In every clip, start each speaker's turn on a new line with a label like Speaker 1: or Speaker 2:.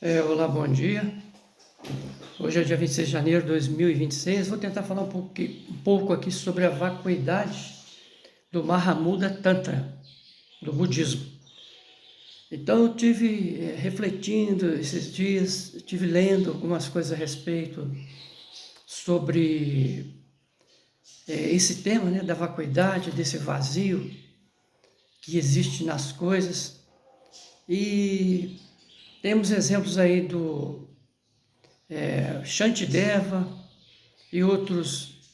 Speaker 1: Olá, bom dia. Hoje é dia 26 de janeiro de 2026. Vou tentar falar um pouco aqui sobre a vacuidade do Mahamudra Tantra, do budismo. Então, eu tive refletindo esses dias, tive lendo algumas coisas a respeito sobre esse tema, né, da vacuidade, desse vazio que existe nas coisas. E temos exemplos aí do Shantideva e outros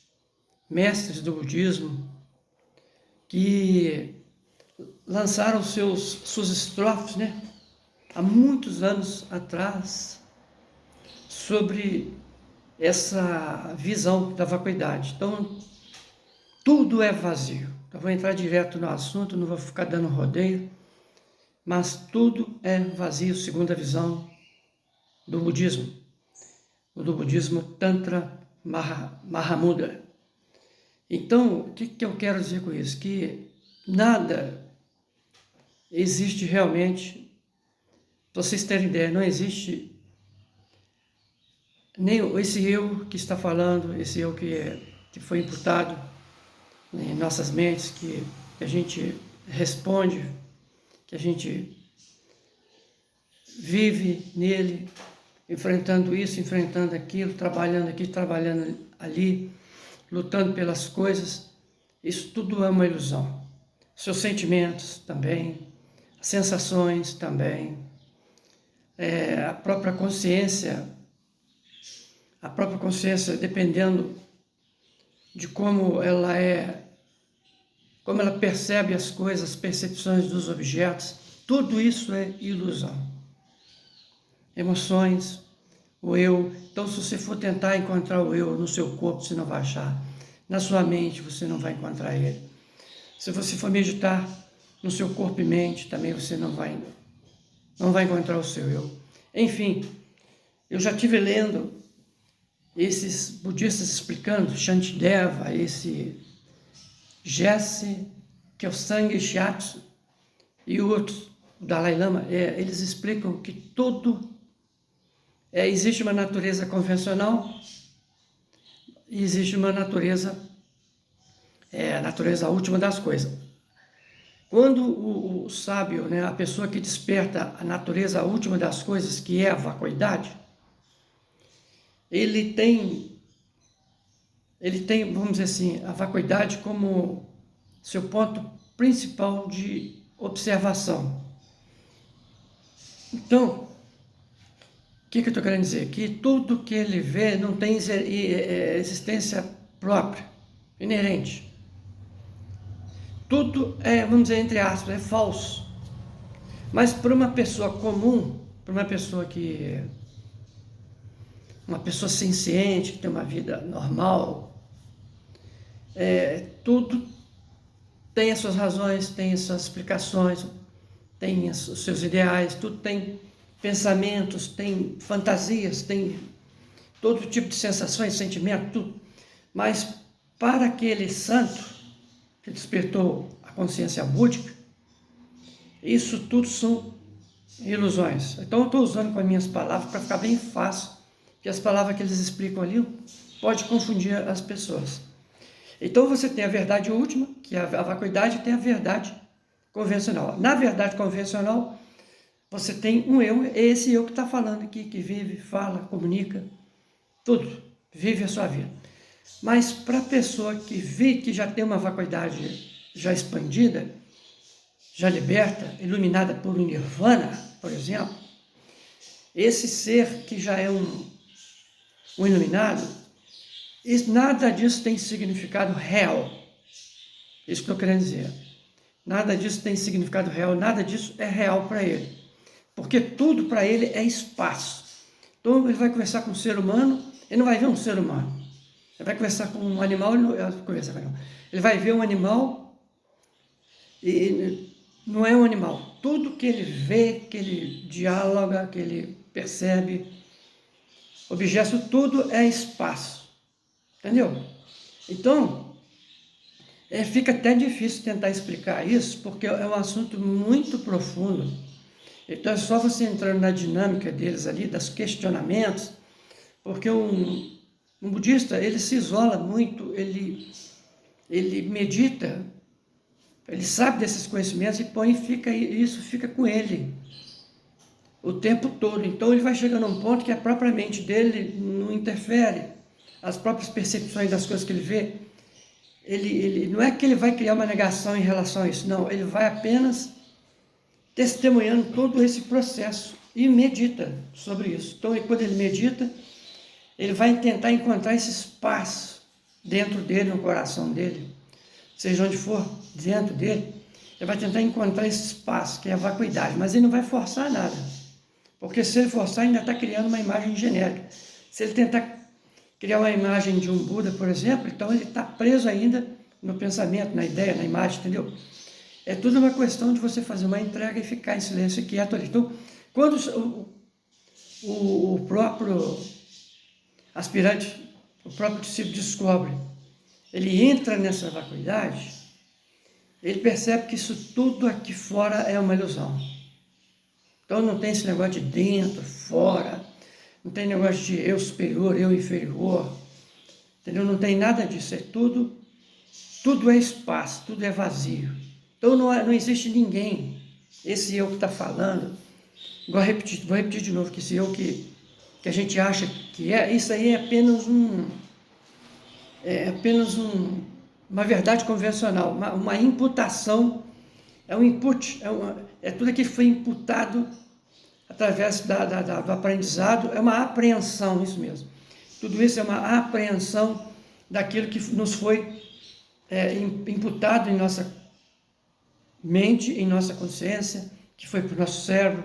Speaker 1: mestres do budismo que lançaram suas estrofes, né, há muitos anos atrás, sobre essa visão da vacuidade. Então, tudo é vazio. Eu vou entrar direto no assunto, não vou ficar dando rodeio, mas tudo é vazio segundo a visão do budismo Tantra Mahamudra. Então, o que eu quero dizer com isso? Que nada existe realmente, para vocês terem ideia, não existe nem esse eu que está falando, esse eu que foi imputado em nossas mentes, que a gente responde, que a gente vive nele, enfrentando isso, enfrentando aquilo, trabalhando aqui, trabalhando ali, lutando pelas coisas. Isso tudo é uma ilusão. Seus sentimentos também, sensações também, a própria consciência, dependendo de como ela percebe as coisas, as percepções dos objetos, tudo isso é ilusão. Emoções, o eu. Então, se você for tentar encontrar o eu no seu corpo, você não vai achar. Na sua mente, você não vai encontrar ele. Se você for meditar no seu corpo e mente, também você não vai encontrar o seu eu. Enfim, eu já estive lendo esses budistas explicando, Shantideva, esse Jesse Kelsang Shiatsu e outros, o Dalai Lama, eles explicam que existe uma natureza convencional e existe uma natureza, a natureza última das coisas. Quando o sábio, né, a pessoa que desperta a natureza última das coisas, que é a vacuidade, ele tem, vamos dizer assim, a vacuidade como seu ponto principal de observação. Então, o que eu estou querendo dizer? Que tudo que ele vê não tem existência própria, inerente. Tudo vamos dizer, entre aspas, é falso. Mas para uma pessoa comum, para uma pessoa senciente, que tem uma vida normal, tudo tem as suas razões, tem as suas explicações, tem os seus ideais, tudo tem pensamentos, tem fantasias, tem todo tipo de sensações, sentimentos, tudo. Mas para aquele santo que despertou a consciência búdica, isso tudo são ilusões. Então eu estou usando com as minhas palavras para ficar bem fácil, que as palavras que eles explicam ali pode confundir as pessoas. Então você tem a verdade última, que é a vacuidade, e tem a verdade convencional. Na verdade convencional, você tem um eu, é esse eu que está falando aqui, que vive, fala, comunica, tudo, vive a sua vida. Mas para a pessoa que já tem uma vacuidade já expandida, já liberta, iluminada por um nirvana, por exemplo, esse ser que já é um iluminado, nada disso tem significado real. Isso que eu estou querendo dizer. Nada disso tem significado real, nada disso é real para ele. Porque tudo para ele é espaço. Então ele vai conversar com um ser humano, ele não vai ver um ser humano. Ele vai conversar com um animal, ele vai ver um animal e não é um animal. Tudo que ele vê, que ele dialoga, que ele percebe, objeto, tudo é espaço. Entendeu? Então, fica até difícil tentar explicar isso, porque é um assunto muito profundo Então é só você entrando na dinâmica deles ali, dos questionamentos, porque um budista, ele se isola muito, ele medita, ele sabe desses conhecimentos e põe isso fica com ele o tempo todo. Então ele vai chegando a um ponto que a própria mente dele não interfere, as próprias percepções das coisas que ele vê, ele não é que ele vai criar uma negação em relação a isso, não, ele vai apenas testemunhando todo esse processo e medita sobre isso. Então, quando ele medita, ele vai tentar encontrar esse espaço dentro dele, no coração dele, seja onde for, dentro dele, ele vai tentar encontrar esse espaço, que é a vacuidade, mas ele não vai forçar nada, porque se ele forçar, ainda está criando uma imagem genérica. Se ele tentar criar uma imagem de um Buda, por exemplo, então ele está preso ainda no pensamento, na ideia, na imagem, entendeu? É tudo uma questão de você fazer uma entrega e ficar em silêncio e quieto ali. Então, quando o próprio aspirante, o próprio discípulo descobre, ele entra nessa vacuidade, ele percebe que isso tudo aqui fora é uma ilusão. Então não tem esse negócio de dentro, fora, não tem negócio de eu superior, eu inferior, entendeu? Não tem nada disso, é tudo é espaço, tudo é vazio. Então não existe ninguém, esse eu que está falando, vou repetir de novo, que esse eu que a gente acha que é, isso aí é apenas uma verdade convencional, uma imputação, é um input, é tudo aquilo que foi imputado através do aprendizado, é uma apreensão, isso mesmo. Tudo isso é uma apreensão daquilo que nos foi imputado em nossa mente, em nossa consciência, que foi para o nosso cérebro,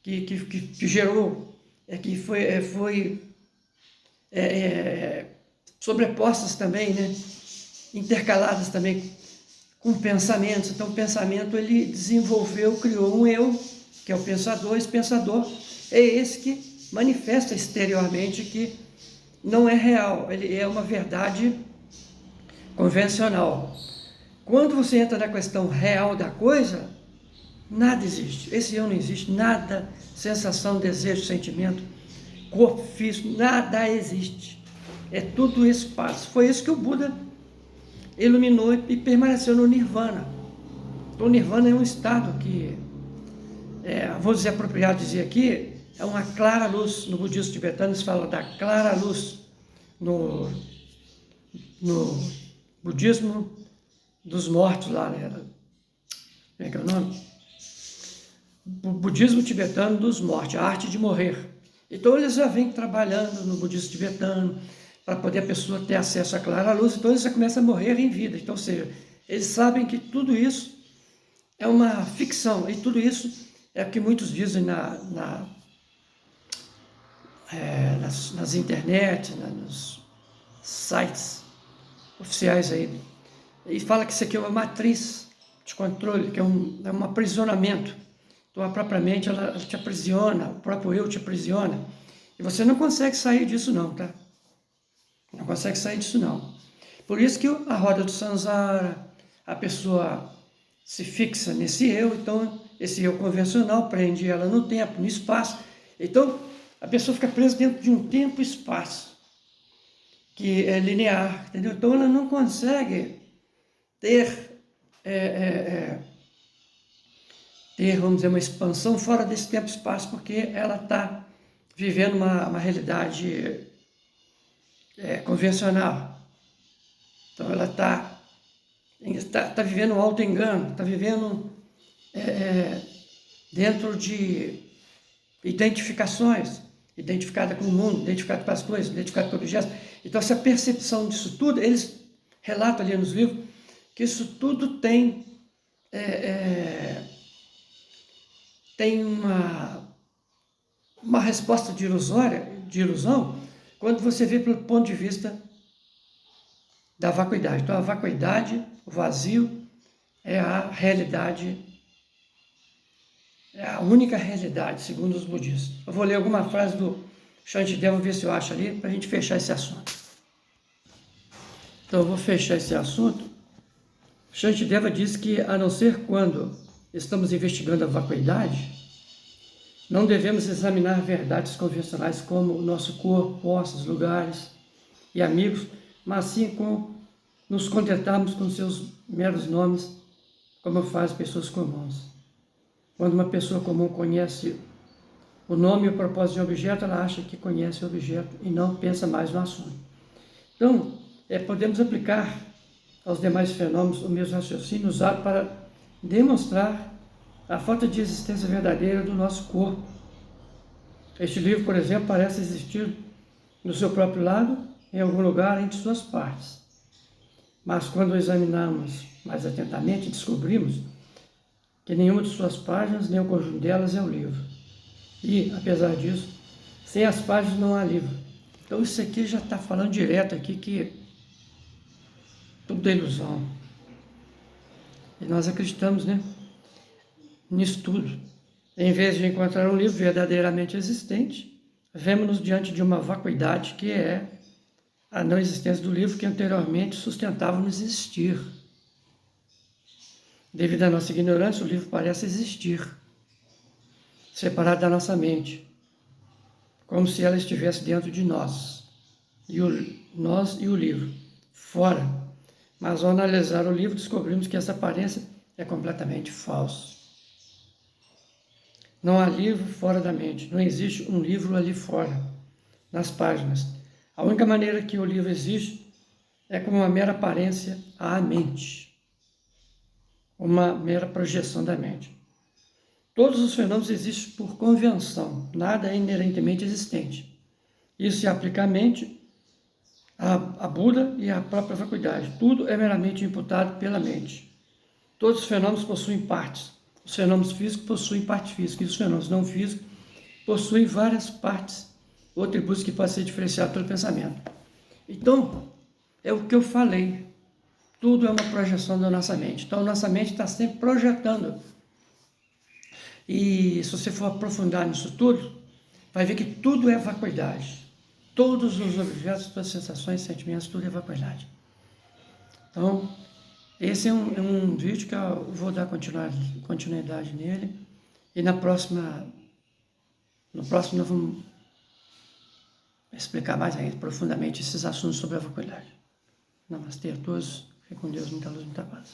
Speaker 1: que gerou, que foi sobrepostas também, né? Intercaladas também com pensamentos. Então o pensamento ele desenvolveu, criou um eu, que é o pensador. Esse pensador é esse que manifesta exteriormente que não é real, ele é uma verdade convencional. Quando você entra na questão real da coisa, nada existe. Esse eu não existe, nada, sensação, desejo, sentimento, corpo físico, nada existe. É tudo espaço. Foi isso que o Buda iluminou e permaneceu no Nirvana. Então, o Nirvana é um estado que, vou dizer apropriado dizer aqui, é uma clara luz. No budismo tibetano eles falam da clara luz. No budismo dos mortos lá, né? Como é que é o nome? O budismo tibetano dos mortos, a arte de morrer. Então eles já vêm trabalhando no budismo tibetano para poder a pessoa ter acesso à clara luz, então eles já começam a morrer em vida. Então, ou seja, eles sabem que tudo isso é uma ficção, e tudo isso é o que muitos dizem nas internet, nos sites oficiais aí, e fala que isso aqui é uma matriz de controle, que é um aprisionamento. Então a própria mente ela te aprisiona, o próprio eu te aprisiona, e você não consegue sair disso não, tá? Não consegue sair disso não. Por isso que a roda do Samsara, a pessoa se fixa nesse eu, então esse eu convencional prende ela no tempo, no espaço. Então a pessoa fica presa dentro de um tempo e espaço que é linear, entendeu? Então ela não consegue ter, vamos dizer, uma expansão fora desse tempo e espaço, porque ela está vivendo uma realidade convencional. Então ela está vivendo um auto-engano, está vivendo dentro de identificações, identificada com o mundo, identificada com as coisas, identificada com objetos. Então essa percepção disso tudo, eles relatam ali nos livros, que isso tudo tem uma resposta de ilusão, quando você vê pelo ponto de vista da vacuidade. Então a vacuidade, o vazio, é a realidade, é a única realidade, segundo os budistas. Eu vou ler alguma frase do Shantideva, ver se eu acho ali, para a gente fechar esse assunto. Então eu vou fechar esse assunto. Shantideva diz que, a não ser quando estamos investigando a vacuidade, Não devemos examinar verdades convencionais como o nosso corpo, posses, lugares e amigos, mas sim nos contentarmos com seus meros nomes, como fazem pessoas comuns. Quando uma pessoa comum conhece o nome e o propósito de um objeto, ela acha que conhece o objeto e não pensa mais no assunto. Então, podemos aplicar aos demais fenômenos o mesmo raciocínio usado para demonstrar a falta de existência verdadeira do nosso corpo. Este livro, por exemplo, parece existir no seu próprio lado, em algum lugar entre suas partes. Mas quando o examinamos mais atentamente, descobrimos que nenhuma de suas páginas, nem o conjunto delas é o livro. E, apesar disso, sem as páginas não há livro. Então isso aqui já está falando direto aqui que tudo é ilusão. E nós acreditamos, nisso tudo. Em vez de encontrar um livro verdadeiramente existente, vemos-nos diante de uma vacuidade que é a não existência do livro que anteriormente sustentava-nos existir. Devido à nossa ignorância, o livro parece existir, separado da nossa mente, como se ela estivesse dentro de nós, nós e o livro, fora. Mas ao analisar o livro, descobrimos que essa aparência é completamente falsa. Não há livro fora da mente, não existe um livro ali fora, nas páginas. A única maneira que o livro existe é como uma mera aparência à mente, uma mera projeção da mente. Todos os fenômenos existem por convenção, nada é inerentemente existente. Isso se aplica à mente, a Buda e à própria vacuidade. Tudo é meramente imputado pela mente. Todos os fenômenos possuem partes. Os fenômenos físicos possuem parte física e os fenômenos não físicos possuem várias partes ou atributos que podem ser diferenciados pelo pensamento. Então, é o que eu falei. Tudo é uma projeção da nossa mente. Então, nossa mente está sempre projetando. E se você for aprofundar nisso tudo, vai ver que tudo é vacuidade. Todos os objetos, todas as sensações, sentimentos, tudo é vacuidade. Então, esse é um vídeo que eu vou dar continuidade nele. E no próximo nós vamos explicar mais ainda, profundamente, esses assuntos sobre a vacuidade. Namastê a todos. Fique com Deus, muita luz, muita paz.